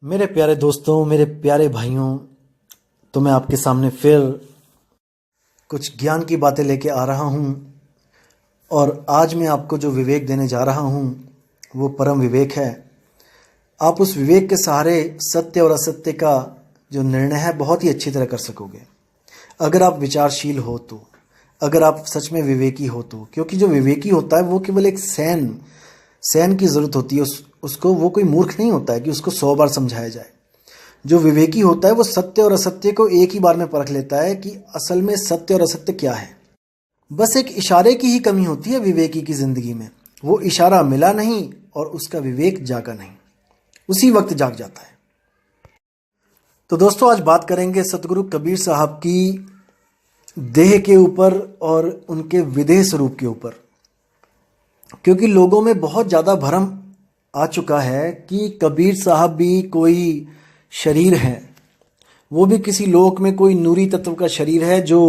मेरे प्यारे दोस्तों, मेरे प्यारे भाइयों, तो मैं आपके सामने फिर कुछ ज्ञान की बातें लेके आ रहा हूँ। और आज मैं आपको जो विवेक देने जा रहा हूँ वो परम विवेक है। आप उस विवेक के सहारे सत्य और असत्य का जो निर्णय है बहुत ही अच्छी तरह कर सकोगे, अगर आप विचारशील हो तो, अगर आप सच में विवेकी हो तो। क्योंकि जो विवेकी होता है वो केवल एक सैन की ज़रूरत होती है उसको। वो कोई मूर्ख नहीं होता है कि उसको 100 बार समझाया जाए। जो विवेकी होता है वो सत्य और असत्य को एक ही बार में परख लेता है कि असल में सत्य और असत्य क्या है। बस एक इशारे की ही कमी होती है विवेकी की ज़िंदगी में। वो इशारा मिला नहीं और उसका विवेक जागा नहीं, उसी वक्त जाग जाता है। तो दोस्तों, आज बात करेंगे सतगुरु कबीर साहब की देह के ऊपर और उनके विदेह स्वरूप के ऊपर। क्योंकि लोगों में बहुत ज़्यादा भ्रम आ चुका है कि कबीर साहब भी कोई शरीर है, वो भी किसी लोक में कोई नूरी तत्व का शरीर है जो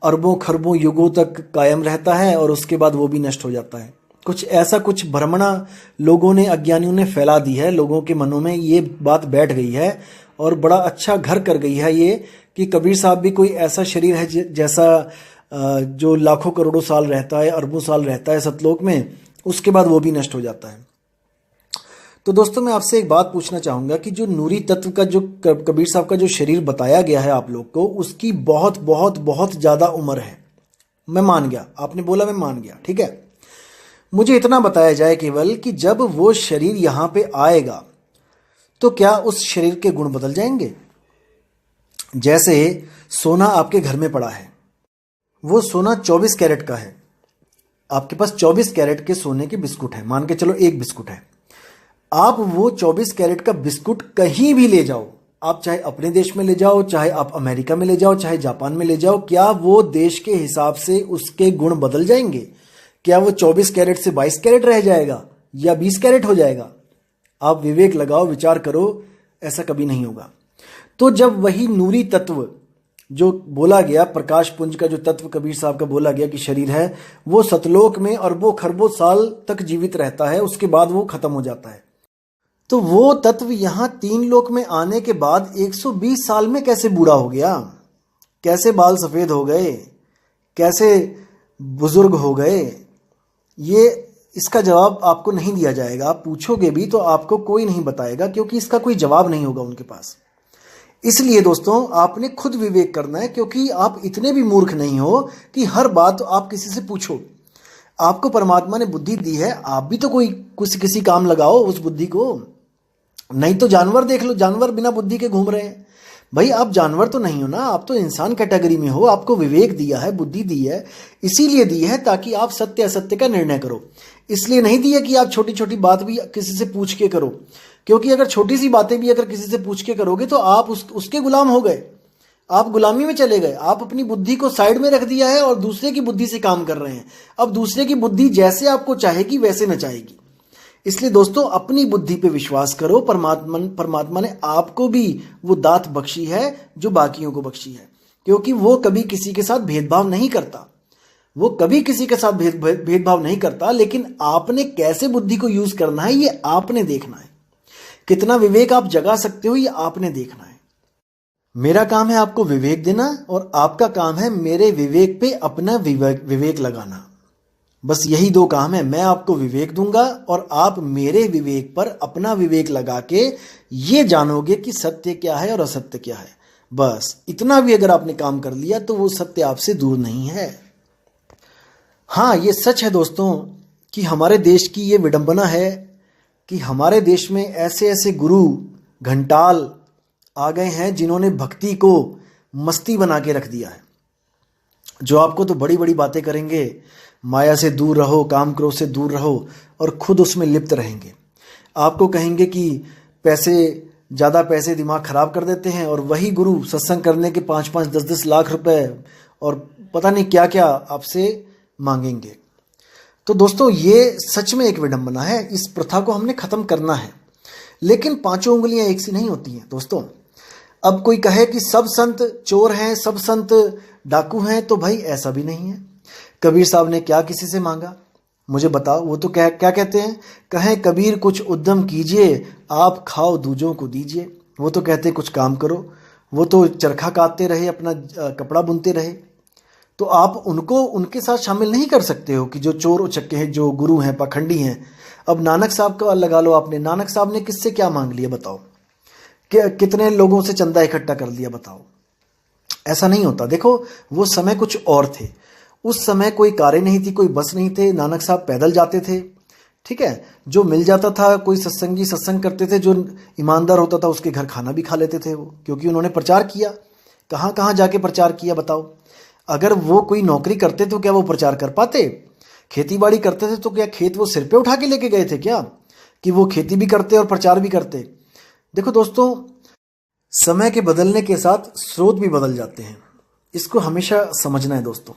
अरबों खरबों युगों तक कायम रहता है और उसके बाद वो भी नष्ट हो जाता है। कुछ भ्रमणा लोगों ने, अज्ञानियों ने फैला दी है। लोगों के मनों में ये बात बैठ गई है और बड़ा अच्छा घर कर गई है ये कि कबीर साहब भी कोई ऐसा शरीर है जैसा जो लाखों करोड़ों साल रहता है, अरबों साल रहता है सतलोक में, उसके बाद वो भी नष्ट हो जाता है। तो दोस्तों, मैं आपसे एक बात पूछना चाहूँगा कि जो नूरी तत्व का जो कबीर साहब का जो शरीर बताया गया है आप लोग को, उसकी बहुत बहुत बहुत ज़्यादा उम्र है। मैं मान गया, आपने बोला मैं मान गया, ठीक है। मुझे इतना बताया जाए केवल कि जब वो शरीर यहाँ पे आएगा तो क्या उस शरीर के गुण बदल जाएंगे? जैसे सोना आपके घर में पड़ा है, वो सोना 24 कैरेट का है। आपके पास 24 कैरेट के सोने के बिस्कुट है, मान के चलो एक बिस्कुट है। आप वो 24 कैरेट का बिस्कुट कहीं भी ले जाओ, आप चाहे अपने देश में ले जाओ, चाहे आप अमेरिका में ले जाओ, चाहे जापान में ले जाओ, क्या वो देश के हिसाब से उसके गुण बदल जाएंगे? क्या वो 24 कैरेट से 22 कैरेट रह जाएगा या 20 कैरेट हो जाएगा? आप विवेक लगाओ, विचार करो, ऐसा कभी नहीं होगा। तो जब वही नूरी तत्व जो बोला गया, प्रकाश पुंज का जो तत्व कबीर साहब का बोला गया कि शरीर है, वो सतलोक में अरबों खरबों साल तक जीवित रहता है, उसके बाद वो खत्म हो जाता है। तो वो तत्व यहाँ 3 लोक में आने के बाद 120 साल में कैसे बूढ़ा हो गया? कैसे बाल सफ़ेद हो गए? कैसे बुजुर्ग हो गए? ये इसका जवाब आपको नहीं दिया जाएगा। आप पूछोगे भी तो आपको कोई नहीं बताएगा, क्योंकि इसका कोई जवाब नहीं होगा उनके पास। इसलिए दोस्तों, आपने खुद विवेक करना है, क्योंकि आप इतने भी मूर्ख नहीं हो कि हर बात आप किसी से पूछो। आपको परमात्मा ने बुद्धि दी है, आप भी तो कोई किसी काम लगाओ उस बुद्धि को। नहीं तो जानवर देख लो, जानवर बिना बुद्धि के घूम रहे हैं। भाई, आप जानवर तो नहीं हो ना, आप तो इंसान कैटेगरी में हो। आपको विवेक दिया है, बुद्धि दी है, इसीलिए दी है ताकि आप सत्य असत्य का निर्णय करो। इसलिए नहीं दी है कि आप छोटी छोटी बात भी किसी से पूछ के करो, क्योंकि अगर छोटी सी बातें भी अगर किसी से पूछ के करोगे तो आप उसके गुलाम हो गए, आप गुलामी में चले गए। आप अपनी बुद्धि को साइड में रख दिया है और दूसरे की बुद्धि से काम कर रहे हैं। अब दूसरे की बुद्धि जैसे आपको चाहेगी वैसे नचाएगी। इसलिए दोस्तों, अपनी बुद्धि पे विश्वास करो। परमात्मा ने आपको भी वो दात बख्शी है जो बाकियों को बख्शी है, क्योंकि वो कभी किसी के साथ भेदभाव नहीं करता। वो कभी किसी के साथ भेदभाव नहीं करता, लेकिन आपने कैसे बुद्धि को यूज करना है ये आपने देखना है। कितना विवेक आप जगा सकते हो ये आपने देखना है। मेरा काम है आपको विवेक देना और आपका काम है मेरे विवेक पे अपना विवेक लगाना। बस यही 2 काम है। मैं आपको विवेक दूंगा और आप मेरे विवेक पर अपना विवेक लगा के ये जानोगे कि सत्य क्या है और असत्य क्या है। बस इतना भी अगर आपने काम कर लिया तो वो सत्य आपसे दूर नहीं है। हाँ, ये सच है दोस्तों कि हमारे देश की ये विडंबना है कि हमारे देश में ऐसे ऐसे गुरु घंटाल आ गए हैं जिन्होंने भक्ति को मस्ती बना के रख दिया है। जो आपको तो बड़ी बड़ी बातें करेंगे, माया से दूर रहो, काम क्रोध से दूर रहो, और खुद उसमें लिप्त रहेंगे। आपको कहेंगे कि ज़्यादा पैसे दिमाग खराब कर देते हैं, और वही गुरु सत्संग करने के 5-5, 10-10 लाख रुपए और पता नहीं क्या क्या आपसे मांगेंगे। तो दोस्तों, ये सच में एक विडंबना है। इस प्रथा को हमने खत्म करना है, लेकिन 5 उंगलियां एक सी नहीं होती हैं दोस्तों। अब कोई कहे कि सब संत चोर हैं, सब संत डाकू हैं, तो भाई ऐसा भी नहीं है। कबीर साहब ने क्या किसी से मांगा? मुझे बताओ। वो तो क्या क्या कहते हैं, कहें कबीर कुछ उद्यम कीजिए, आप खाओ दूजों को दीजिए। वो तो कहते कुछ काम करो। वो तो चरखा काटते रहे, अपना कपड़ा बुनते रहे। तो आप उनको उनके साथ शामिल नहीं कर सकते हो कि जो चोर उचक्के हैं, जो गुरु हैं, पाखंडी हैं। अब नानक साहब का लगा लो आपने, नानक साहब ने किससे क्या मांग लिया बताओ, कितने लोगों से चंदा इकट्ठा कर लिया बताओ। ऐसा नहीं होता। देखो वो समय कुछ और थे। उस समय कोई कारें नहीं थी, कोई बस नहीं थे, नानक साहब पैदल जाते थे। ठीक है, जो मिल जाता था, कोई सत्संगी सत्संग करते थे, जो ईमानदार होता था उसके घर खाना भी खा लेते थे वो, क्योंकि उन्होंने प्रचार किया। कहाँ कहाँ जाके प्रचार किया बताओ। अगर वो कोई नौकरी करते तो क्या वो प्रचार कर पाते? खेती बाड़ी करते थे तो क्या खेत वो सिर पे उठा के लेके गए थे क्या, कि वो खेती भी करते और प्रचार भी करते? देखो दोस्तों, समय के बदलने के साथ स्रोत भी बदल जाते हैं, इसको हमेशा समझना है दोस्तों।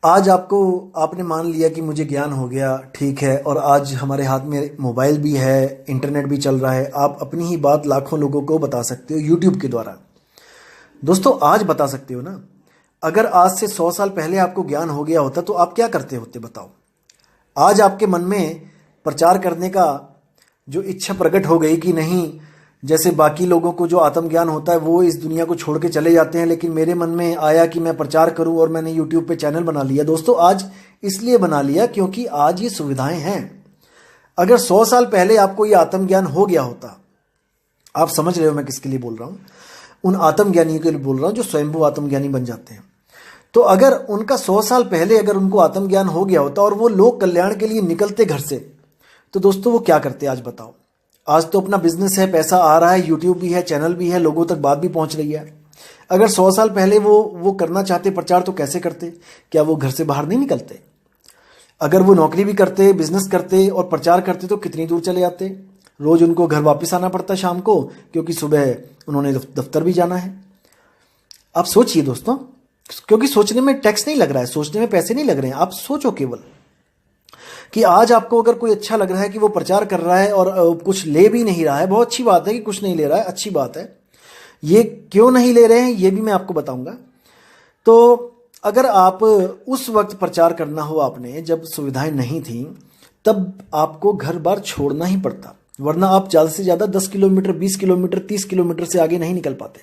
आज आपने मान लिया कि मुझे ज्ञान हो गया, ठीक है, और आज हमारे हाथ में मोबाइल भी है, इंटरनेट भी चल रहा है। आप अपनी ही बात लाखों लोगों को बता सकते हो यूट्यूब के द्वारा। दोस्तों आज बता सकते हो ना। अगर आज से 100 साल पहले आपको ज्ञान हो गया होता तो आप क्या करते होते बताओ। आज आपके मन में प्रचार करने का जो इच्छा प्रकट हो गई कि नहीं, जैसे बाकी लोगों को जो आत्मज्ञान होता है वो इस दुनिया को छोड़ के चले जाते हैं, लेकिन मेरे मन में आया कि मैं प्रचार करूं और मैंने यूट्यूब पे चैनल बना लिया। दोस्तों आज इसलिए बना लिया क्योंकि आज ये सुविधाएं हैं। अगर 100 साल पहले आपको ये आत्मज्ञान हो गया होता, आप समझ रहे हो मैं किसके लिए बोल रहा हूं, उन आत्मज्ञानियों के लिए बोल रहा हूं जो स्वयंभू आत्मज्ञानी बन जाते हैं। तो अगर उनका 100 साल पहले अगर उनको आत्मज्ञान हो गया होता और वो लोक कल्याण के लिए निकलते घर से, तो दोस्तों वो क्या करते आज बताओ। आज तो अपना बिजनेस है, पैसा आ रहा है, यूट्यूब भी है, चैनल भी है, लोगों तक बात भी पहुंच रही है। अगर 100 साल पहले वो करना चाहते प्रचार तो कैसे करते? क्या वो घर से बाहर नहीं निकलते? अगर वो नौकरी भी करते, बिजनेस करते और प्रचार करते तो कितनी दूर चले जाते? रोज उनको घर वापस आना पड़ता शाम को, क्योंकि सुबह उन्होंने दफ्तर भी जाना है। आप सोचिए दोस्तों, क्योंकि सोचने में टैक्स नहीं लग रहा है, सोचने में पैसे नहीं लग रहे हैं। आप सोचो केवल कि आज आपको अगर कोई अच्छा लग रहा है कि वो प्रचार कर रहा है और कुछ ले भी नहीं रहा है, बहुत अच्छी बात है कि कुछ नहीं ले रहा है, अच्छी बात है। ये क्यों नहीं ले रहे हैं ये भी मैं आपको बताऊंगा। तो अगर आप उस वक्त प्रचार करना हो आपने, जब सुविधाएं नहीं थी, तब आपको घर बार छोड़ना ही पड़ता, वरना आप ज़्यादा से ज़्यादा 10 किलोमीटर, 20 किलोमीटर, 30 किलोमीटर से आगे नहीं निकल पाते।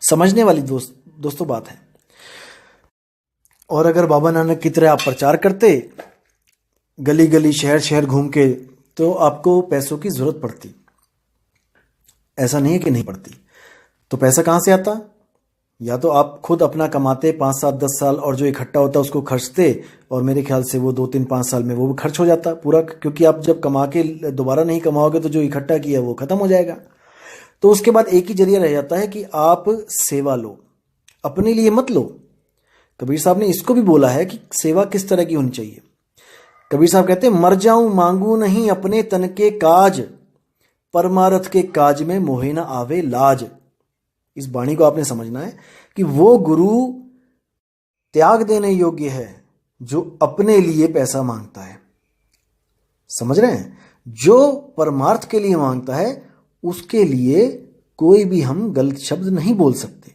समझने वाली दोस्तों बात है। और अगर बाबा नानक की तरह आप प्रचार करते गली गली, शहर शहर घूम के, तो आपको पैसों की जरूरत पड़ती। ऐसा नहीं है कि नहीं पड़ती। तो पैसा कहाँ से आता? या तो आप खुद अपना कमाते 5, 7, 10 साल, और जो इकट्ठा होता उसको खर्चते, और मेरे ख्याल से वो 2, 3, 5 साल में वो भी खर्च हो जाता पूरा, क्योंकि आप जब कमा के दोबारा नहीं कमाओगे तो जो इकट्ठा किया वो खत्म हो जाएगा। तो उसके बाद एक ही जरिया रह जाता है कि आप सेवा लो, अपने लिए मत लो। कबीर साहब ने इसको भी बोला है कि सेवा किस तरह की होनी चाहिए। कबीर साहब कहते हैं, मर जाऊं मांगू नहीं अपने तन के काज, परमारथ के काज में मोहे न आवे लाज। इस वाणी को आपने समझना है कि वो गुरु त्याग देने योग्य है जो अपने लिए पैसा मांगता है। समझ रहे हैं? जो परमार्थ के लिए मांगता है उसके लिए कोई भी हम गलत शब्द नहीं बोल सकते।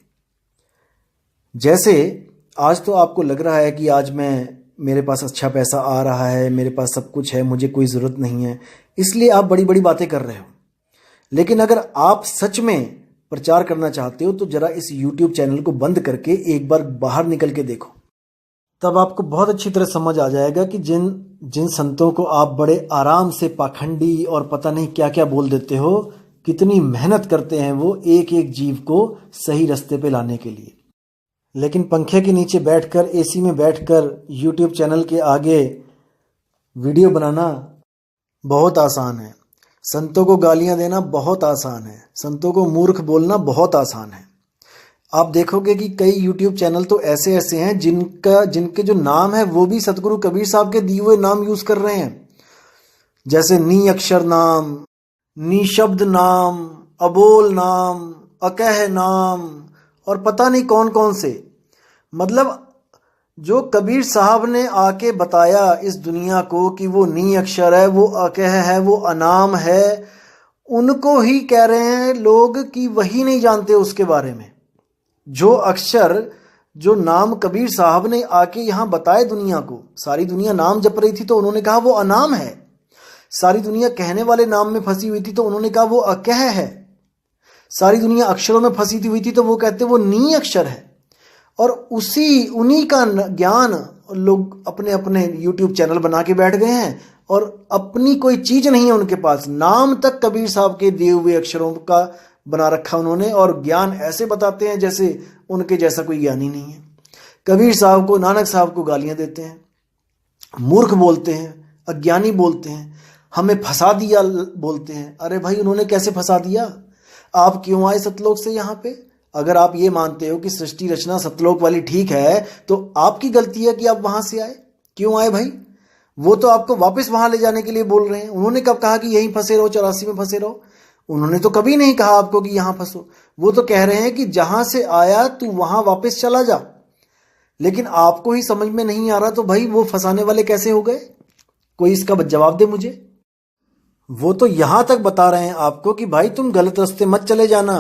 जैसे आज तो आपको लग रहा है कि आज मेरे पास अच्छा पैसा आ रहा है, मेरे पास सब कुछ है, मुझे कोई ज़रूरत नहीं है, इसलिए आप बड़ी बड़ी बातें कर रहे हो। लेकिन अगर आप सच में प्रचार करना चाहते हो तो जरा इस YouTube चैनल को बंद करके एक बार बाहर निकल के देखो, तब आपको बहुत अच्छी तरह समझ आ जाएगा कि जिन संतों को आप बड़े आराम से पाखंडी और पता नहीं क्या क्या बोल देते हो, कितनी मेहनत करते हैं वो एक एक जीव को सही रास्ते पे लाने के लिए। लेकिन पंखे के नीचे बैठकर, एसी में बैठकर YouTube चैनल के आगे वीडियो बनाना बहुत आसान है। संतों को गालियां देना बहुत आसान है। संतों को मूर्ख बोलना बहुत आसान है। आप देखोगे कि कई YouTube चैनल तो ऐसे ऐसे हैं जिनके जो नाम है वो भी सतगुरु कबीर साहब के दिए हुए नाम यूज कर रहे हैं। जैसे नी अक्षर नाम, निशब्द नाम, अबोल नाम, अकह नाम, और पता नहीं कौन कौन से। मतलब जो कबीर साहब ने आके बताया इस दुनिया को कि वो नी अक्षर है, वो अकह है, वो अनाम है, उनको ही कह रहे हैं लोग कि वही नहीं जानते उसके बारे में। जो अक्षर जो नाम कबीर साहब ने आके यहाँ बताए दुनिया को। सारी दुनिया नाम जप रही थी तो उन्होंने कहा वो अनाम है। सारी दुनिया कहने वाले नाम में फंसी हुई थी तो उन्होंने कहा वो अकह है। सारी दुनिया अक्षरों में फंसी हुई थी तो वो कहते वो नी अक्षर है। और उन्हीं का ज्ञान लोग अपने अपने YouTube चैनल बना के बैठ गए हैं और अपनी कोई चीज नहीं है उनके पास। नाम तक कबीर साहब के दिए हुए अक्षरों का बना रखा उन्होंने और ज्ञान ऐसे बताते हैं जैसे उनके जैसा कोई ज्ञानी नहीं है। कबीर साहब को, नानक साहब को गालियां देते हैं, मूर्ख बोलते हैं, अज्ञानी बोलते हैं, हमें फंसा दिया बोलते हैं। अरे भाई, उन्होंने कैसे फंसा दिया? आप क्यों आए सतलोक से यहाँ पे? अगर आप ये मानते हो कि सृष्टि रचना सतलोक वाली ठीक है तो आपकी गलती है कि आप वहां से आए। क्यों आए भाई? वो तो आपको वापस वहां ले जाने के लिए बोल रहे हैं। उन्होंने कब कहा कि यहीं फंसे रहो, 84 में फंसे रहो? उन्होंने तो कभी नहीं कहा आपको कि यहां फंसो। वो तो कह रहे हैं कि जहां से आया तू वहां वापस चला जा। लेकिन आपको ही समझ में नहीं आ रहा तो भाई वो फंसाने वाले कैसे हो गए? कोई इसका जवाब दे मुझे। वो तो यहां तक बता रहे हैं आपको कि भाई तुम गलत रास्ते मत चले जाना।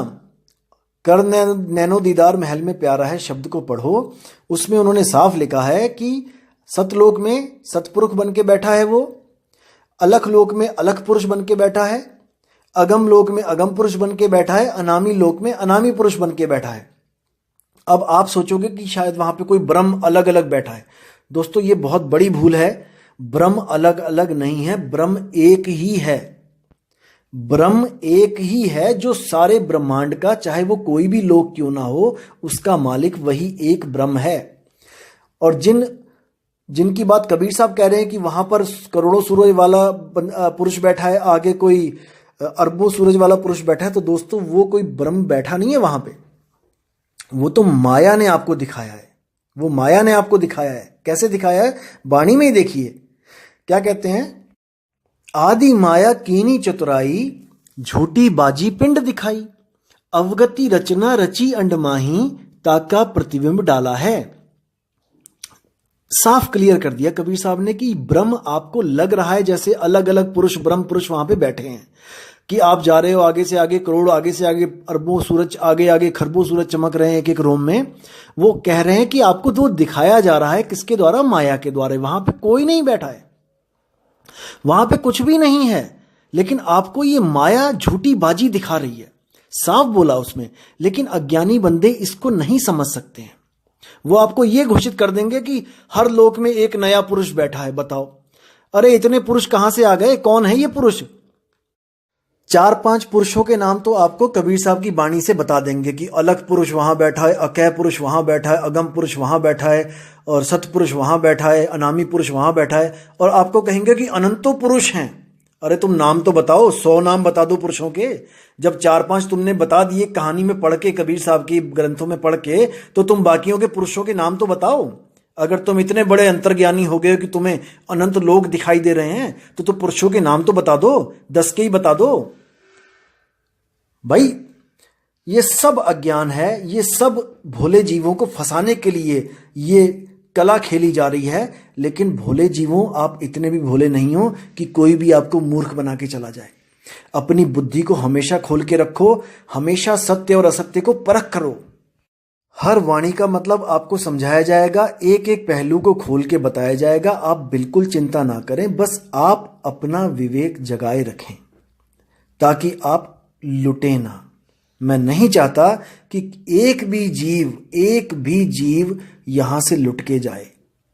कर नैनो दीदार महल में प्यारा है शब्द को पढ़ो। उसमें उन्होंने साफ लिखा है कि सतलोक में सतपुरुष बन के बैठा है वो, अलख लोक में अलख पुरुष बन के बैठा है, अगम लोक में अगम पुरुष बन के बैठा है, अनामी लोक में अनामी पुरुष बन के बैठा है। अब आप सोचोगे कि शायद वहां पे कोई ब्रह्म अलग अलग बैठा है। दोस्तों, ये बहुत बड़ी भूल है। ब्रह्म अलग अलग नहीं है, ब्रह्म एक ही है। ब्रह्म एक ही है जो सारे ब्रह्मांड का, चाहे वो कोई भी लोक क्यों ना हो, उसका मालिक वही एक ब्रह्म है। और जिनकी बात कबीर साहब कह रहे हैं कि वहां पर करोड़ों सूरज वाला पुरुष बैठा है, आगे कोई अरबों सूरज वाला पुरुष बैठा है, तो दोस्तों वो कोई ब्रह्म बैठा नहीं है वहां पे। वो तो माया ने आपको दिखाया है। वो माया ने आपको दिखाया है। कैसे दिखाया है? वाणी में ही देखिए क्या कहते हैं। आदि माया कीनी चतुराई, झूठी बाजी पिंड दिखाई, अवगति रचना रची अंडमाही, ताका प्रतिबिंब डाला है। साफ क्लियर कर दिया कबीर साहब ने कि ब्रह्म आपको लग रहा है जैसे अलग अलग पुरुष, ब्रह्म पुरुष वहां पे बैठे हैं, कि आप जा रहे हो आगे से आगे करोड़, आगे से आगे अरबों सूरज, आगे आगे खरबों सूरज चमक रहे हैं एक एक रोम में। वो कह रहे हैं कि आपको तो दिखाया जा रहा है किसके द्वारा? माया के द्वारा। वहां पे कोई नहीं बैठा है, वहां पे कुछ भी नहीं है, लेकिन आपको ये माया झूठी बाजी दिखा रही है। साफ बोला उसमें। लेकिन अज्ञानी बंदे इसको नहीं समझ सकते हैं। वो आपको ये घोषित कर देंगे कि हर लोक में एक नया पुरुष बैठा है। बताओ, अरे इतने पुरुष कहां से आ गए? कौन है ये पुरुष? 4-5 पुरुषों के नाम तो आपको कबीर साहब की वाणी से बता देंगे कि अलख पुरुष वहां बैठा है, अकह पुरुष वहां बैठा है, अगम पुरुष वहां बैठा है, और सतपुरुष वहां बैठा है, अनामी पुरुष वहां बैठा है। और आपको कहेंगे कि अनंतों पुरुष हैं। अरे तुम नाम तो बताओ, 100 नाम बता दो पुरुषों के। जब 4-5 तुमने बता दिए कहानी में पढ़ के, कबीर साहब की ग्रंथों में पढ़ के, तो तुम बाकियों के पुरुषों के नाम तो बताओ। अगर तुम इतने बड़े अंतर्ज्ञानी हो गए कि तुम्हें अनंत लोग दिखाई दे रहे हैं, तो तुम पुरुषों के नाम तो बता दो, 10 के ही बता दो। भाई ये सब अज्ञान है, ये सब भोले जीवों को फंसाने के लिए ये कला खेली जा रही है। लेकिन भोले जीवों, आप इतने भी भोले नहीं हो कि कोई भी आपको मूर्ख बना के चला जाए। अपनी बुद्धि को हमेशा खोल के रखो, हमेशा सत्य और असत्य को परख करो। हर वाणी का मतलब आपको समझाया जाएगा, एक एक पहलू को खोल के बताया जाएगा। आप बिल्कुल चिंता ना करें, बस आप अपना विवेक जगाए रखें ताकि आप लुटे ना। मैं नहीं चाहता कि एक भी जीव यहां से लुट के जाए।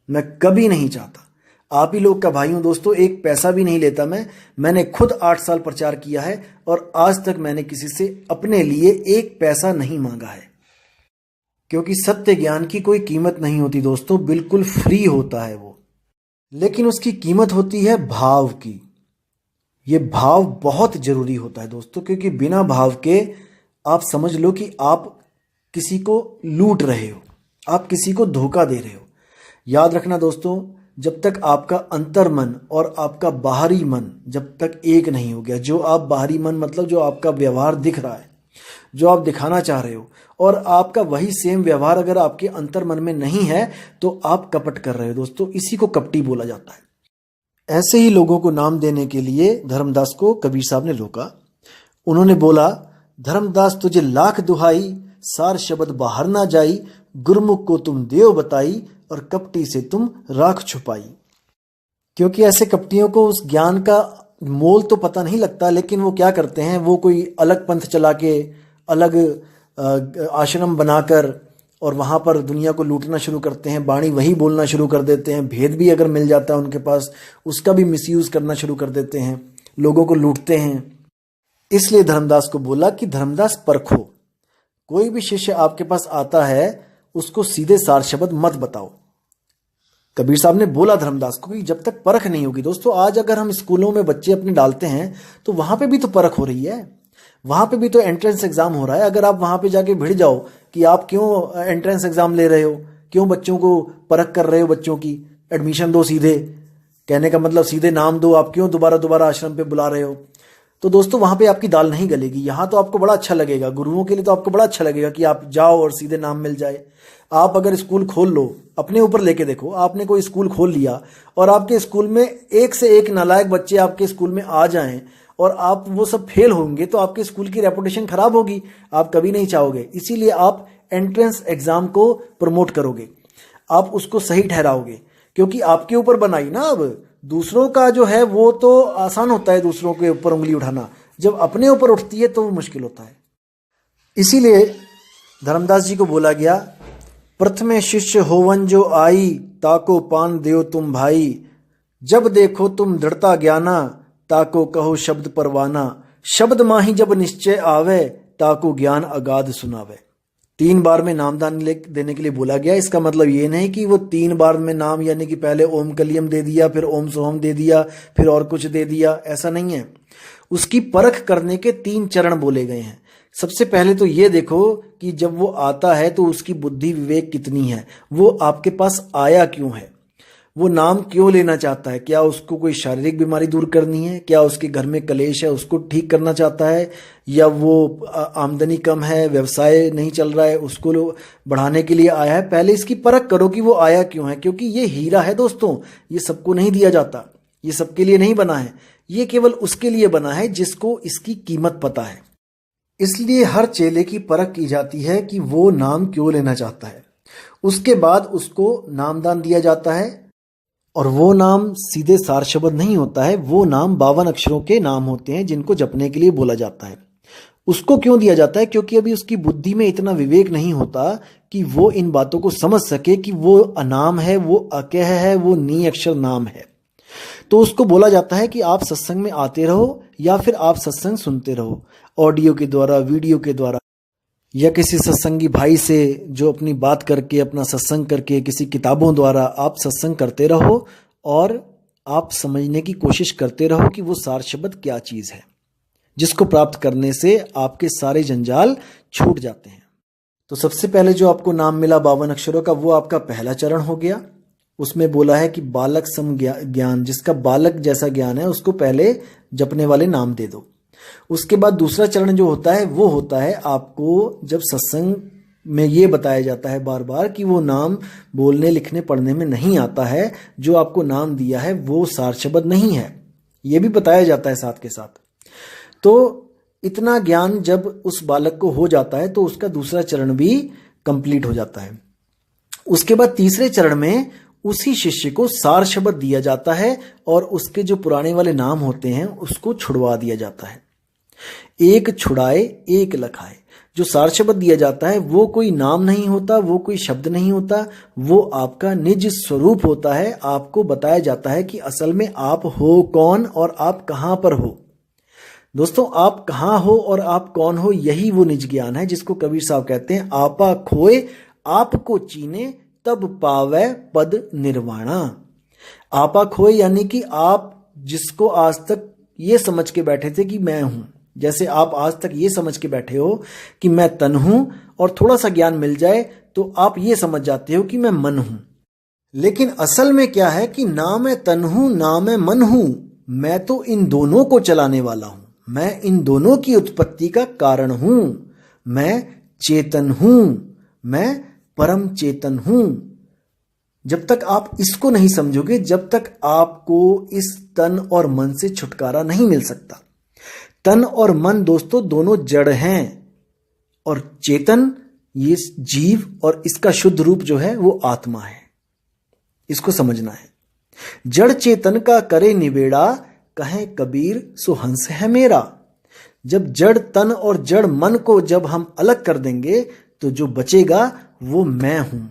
मैं कभी नहीं चाहता। आप ही लोग का भाई हूं दोस्तों, एक पैसा भी नहीं लेता मैंने खुद 8 साल प्रचार किया है और आज तक मैंने किसी से अपने लिए एक पैसा नहीं मांगा है, क्योंकि सत्य ज्ञान की कोई कीमत नहीं होती दोस्तों, बिल्कुल फ्री होता है वो। लेकिन उसकी कीमत होती है भाव की। ये भाव बहुत जरूरी होता है दोस्तों, क्योंकि बिना भाव के आप समझ लो कि आप किसी को लूट रहे हो, आप किसी को धोखा दे रहे हो। याद रखना दोस्तों, जब तक आपका अंतर मन और आपका बाहरी मन जब तक एक नहीं हो गया, जो आप बाहरी मन मतलब जो आपका व्यवहार दिख रहा है, जो आप दिखाना चाह रहे हो, और आपका वही सेम व्यवहार अगर आपके अंतर मन में नहीं है, तो आप कपट कर रहे हो दोस्तों। इसी को कपटी बोला जाता है। ऐसे ही लोगों को नाम देने के लिए धर्मदास को कबीर साहब ने रोका। उन्होंने बोला, धर्मदास तुझे लाख दुहाई, सार शब्द बाहर ना जाई, गुरमुख को तुम देव बताई, और कपटी से तुम राख छुपाई। क्योंकि ऐसे कपटियों को उस ज्ञान का मोल तो पता नहीं लगता, लेकिन वो क्या करते हैं, वो कोई अलग पंथ चला के, अलग आश्रम बनाकर और वहाँ पर दुनिया को लूटना शुरू करते हैं, बाणी वही बोलना शुरू कर देते हैं, भेद भी अगर मिल जाता है उनके पास उसका भी मिसयूज़ करना शुरू कर देते हैं, लोगों को लूटते हैं। इसलिए धर्मदास को बोला कि धर्मदास परखो, कोई भी शिष्य आपके पास आता है उसको सीधे सार शब्द मत बताओ। कबीर साहब ने बोला धर्मदास को कि जब तक परख नहीं होगी। दोस्तों, आज अगर हम स्कूलों में बच्चे अपने डालते हैं तो वहां पे भी तो परख हो रही है, वहां पे भी तो एंट्रेंस एग्जाम हो रहा है। अगर आप वहां पे जाके भिड़ जाओ कि आप क्यों एंट्रेंस एग्जाम ले रहे हो, क्यों बच्चों को परख कर रहे हो, बच्चों की एडमिशन दो सीधे, कहने का मतलब सीधे नाम दो, आप क्यों दोबारा दोबारा आश्रम पे बुला रहे हो, तो दोस्तों वहां पे आपकी दाल नहीं गलेगी। यहाँ तो आपको बड़ा अच्छा लगेगा, गुरुओं के लिए तो आपको बड़ा अच्छा लगेगा कि आप जाओ और सीधे नाम मिल जाए। आप अगर स्कूल खोल लो, अपने ऊपर लेके देखो, आपने कोई स्कूल खोल लिया और आपके स्कूल में एक से एक नालायक बच्चे आपके स्कूल में आ जाएं और आप वो सब फेल होंगे, तो आपके स्कूल की रेपुटेशन खराब होगी, आप कभी नहीं चाहोगे। इसीलिए आप एंट्रेंस एग्जाम को प्रमोट करोगे, आप उसको सही ठहराओगे, क्योंकि आपके ऊपर बनाई ना। अब दूसरों का जो है वो तो आसान होता है, दूसरों के ऊपर उंगली उठाना, जब अपने ऊपर उठती है तो वो मुश्किल होता है। इसीलिए धर्मदास जी को बोला गया, प्रथमे शिष्य होवन जो आई, ताको पान देव तुम भाई, जब देखो तुम दृढ़ता ज्ञाना, ताको कहो शब्द परवाना, शब्द माही जब निश्चय आवे, ताको ज्ञान अगाध सुनावे। 3 बार में नामदान देने के लिए बोला गया। इसका मतलब ये नहीं कि वो 3 बार में नाम, यानी कि पहले ओम कलियम दे दिया, फिर ओम सोहम दे दिया, फिर और कुछ दे दिया, ऐसा नहीं है। उसकी परख करने के 3 चरण बोले गए हैं। सबसे पहले तो ये देखो कि जब वो आता है तो उसकी बुद्धि विवेक कितनी है, वो आपके पास आया क्यों है, वो नाम क्यों लेना चाहता है, क्या उसको कोई शारीरिक बीमारी दूर करनी है, क्या उसके घर में कलेश है उसको ठीक करना चाहता है, या वो आमदनी कम है, व्यवसाय नहीं चल रहा है, उसको बढ़ाने के लिए आया है। पहले इसकी परख करो कि वो आया क्यों है, क्योंकि ये हीरा है दोस्तों, ये सबको नहीं दिया जाता, ये सबके लिए नहीं बना है, ये केवल उसके लिए बना है जिसको इसकी कीमत पता है। इसलिए हर चेले की परख की जाती है कि वो नाम क्यों लेना चाहता है। उसके बाद उसको नामदान दिया जाता है, और वो नाम सीधे सार शब्द नहीं होता है, वो नाम 52 अक्षरों के नाम होते हैं जिनको जपने के लिए बोला जाता है। उसको क्यों दिया जाता है, क्योंकि अभी उसकी बुद्धि में इतना विवेक नहीं होता कि वो इन बातों को समझ सके कि वो अनाम है, वो अकह है, वो नी अक्षर नाम है। तो उसको बोला जाता है कि आप सत्संग में आते रहो या फिर आप सत्संग सुनते रहो, ऑडियो के द्वारा, वीडियो के द्वारा, या किसी सत्संगी भाई से जो अपनी बात करके, अपना सत्संग करके, किसी किताबों द्वारा आप सत्संग करते रहो और आप समझने की कोशिश करते रहो कि वो सार शब्द क्या चीज़ है, जिसको प्राप्त करने से आपके सारे जंजाल छूट जाते हैं। तो सबसे पहले जो आपको नाम मिला 52 अक्षरों का, वो आपका पहला चरण हो गया। उसमें बोला है कि बालक सम ज्ञान, जिसका बालक जैसा ज्ञान है उसको पहले जपने वाले नाम दे दो। उसके बाद दूसरा चरण जो होता है वो होता है आपको जब सत्संग में ये बताया जाता है बार बार कि वो नाम बोलने लिखने पढ़ने में नहीं आता है, जो आपको नाम दिया है वो सार शब्द नहीं है, ये भी बताया जाता है साथ के साथ। तो इतना ज्ञान जब उस बालक को हो जाता है तो उसका दूसरा चरण भी कंप्लीट हो जाता है। उसके बाद तीसरे चरण में उसी शिष्य को सार शब्द दिया जाता है और उसके जो पुराने वाले नाम होते हैं उसको छुड़वा दिया जाता है। एक छुड़ाए एक लखाए, जो सार शब्द दिया जाता है वो कोई नाम नहीं होता, वो कोई शब्द नहीं होता, वो आपका निज स्वरूप होता है। आपको बताया जाता है कि असल में आप हो कौन और आप कहां पर हो। दोस्तों, आप कहां हो और आप कौन हो, यही वो निज ज्ञान है जिसको कबीर साहब कहते हैं, आपा खोए आपको चीने तब पावे पद निर्वाणा। आपा खोए यानी कि आप जिसको आज तक ये समझ के बैठे थे कि मैं हूं, जैसे आप आज तक ये समझ के बैठे हो कि मैं तन हूं और थोड़ा सा ज्ञान मिल जाए तो आप ये समझ जाते हो कि मैं मन हूं। लेकिन असल में क्या है कि ना मैं तन हूं ना मैं मन हूं, मैं तो इन दोनों को चलाने वाला हूं, मैं इन दोनों की उत्पत्ति का कारण हूं, मैं चेतन हूं, मैं परम चेतन हूं। जब तक आप इसको नहीं समझोगे, जब तक आपको इस तन और मन से छुटकारा नहीं मिल सकता। तन और मन दोस्तों दोनों जड़ हैं और चेतन ये जीव और इसका शुद्ध रूप जो है वो आत्मा है। इसको समझना है। जड़ चेतन का करे निबेड़ा, कहे कबीर सो हंस है मेरा। जब जड़ तन और जड़ मन को जब हम अलग कर देंगे तो जो बचेगा वो मैं हूं,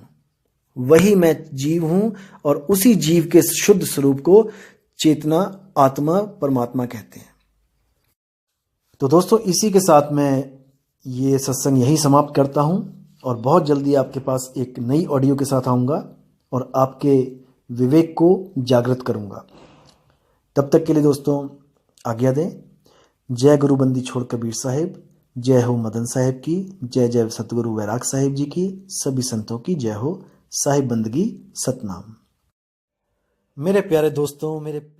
वही मैं जीव हूं। और उसी जीव के शुद्ध स्वरूप को चेतना, आत्मा, परमात्मा कहते हैं। तो दोस्तों, इसी के साथ मैं ये सत्संग यही समाप्त करता हूं और बहुत जल्दी आपके पास एक नई ऑडियो के साथ आऊंगा और आपके विवेक को जागृत करूंगा। तब तक के लिए दोस्तों आज्ञा दें। जय गुरु बंदी छोड़ कबीर साहिब, जय हो मदन साहिब की, जय जय सतगुरु वैराग साहिब जी की, सभी संतों की जय हो। साहिब बंदगी सतनाम। मेरे प्यारे दोस्तों, मेरे